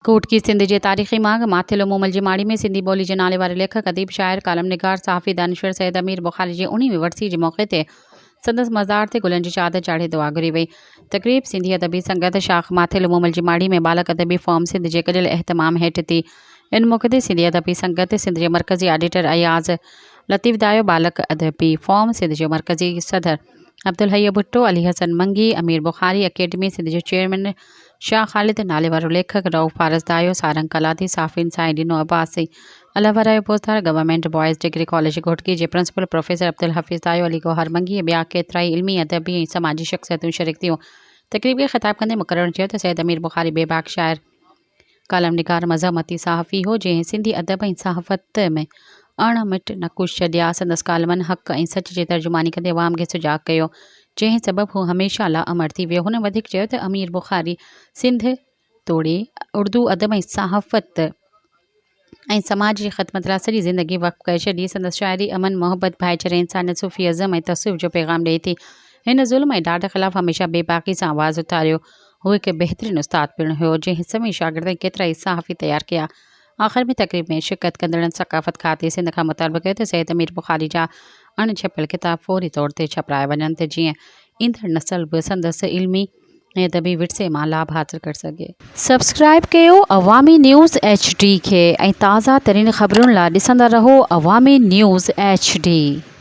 कोट की सिंध जे तारीख़ी मांग माथिल मोमल जी माड़ी में सिंधी ॿोली जे नाले वारे लेखक अदीब शाइर कालम निगार सहाफ़ी दानिश्वर सैयद अमीर बुखारी जी 19वीं वरसी जे मौक़े ते संदसि मज़ार ते गुलनि जी चादर चाढ़े दुआ घुरी वई। तक़रीब सिंधी अदबी संगत शाख माथिल मोमल जी माड़ी में बालक अदबी फॉर्म सिंध जे कढियल एहतमाम हेठि थी। इन मौक़े ते सिंधी अदबी संगत सिंध जे मरकज़ी ऑडिटर अयाज़ लतीफ़ दायो, बालक अदबी फॉर्म सिंध जे मरकज़ी सदर अब्दुल हई भुट्टो, अली हसन मंगी, अमीर बुखारी अकेडमी सिंध जो चेयरमैन शाह ख़ालिद, नाले वारो लेखक रऊफ़ फारस दायो, सारंग कलाधी, साफ़िन साईं डिनो अब्बासी, अलावा रायो पोस्तार government boys degree college Ghotki जे प्रिंसिपल प्रोफेसर अब्दुल हफ़ीज़ दायो, अली गौहर मंगी ऐं ॿिया केतिराई इल्मी अदबी ऐं समाजी शख़्सियतूं शरीक थियूं। तक़रीब खे ख़िताब कंदे मुक़रर चयो त सैयद अमीर बुखारी बेबाक शाइर कालम निगार मज़हमती सहाफ़ी हो, जंहिं सिंधी अदब ऐं सहाफ़त में अणमिट नक़ुश छॾिया। संदसि कालमनि हक़ ऐं सच जे तर्जुमानी कंदे अवाम खे सुजाॻ कयो, जंहिं सबबु हू हमेशह लाइ अमर थी वियो। हुन वधीक चयो त अमीर बुखारी सिंध तोड़े उर्दू अदब ऐं सहाफ़त ऐं समाज जी ख़िदमत लाइ सॼी ज़िंदगी वक़्फ़ करे छॾी। संदसि शाइरी अमन, मोहब्बत, भाईचारे, इंसानियत, सूफ़ी अज़म ऐं तसव्वुफ़ जो पैगाम ॾिए थी। हिन ज़ुल्म ऐं ॾाढ ख़िलाफ़ हमेशह बेबाकी सां आवाज़ उथारियो। हू हिकु बहितरीनु उस्ताद पिणु हुयो, जंहिं सभई शागिर्द केतिरा ई सहाफ़ी तयारु कया। आख़िर में तक़रीब में शिरकत कंदड़नि सक़ाफ़त खाते सिंध खां मुतालबो कयो त सैयद अमीर बुखारी जा अणछपियल किताब फ़ौरी तौर ते छपाए वञनि त जीअं ईंदड़ नसल बि संदसि इल्मी ऐं अदबी विरसे मां लाभ हासिल करे सघे। सब्सक्राइब कयो अवामी न्यूज़ HD खे ऐं ताज़ा तरीन ख़बरुनि लाइ ॾिसंदा रहो अवामी न्यूज़ HD।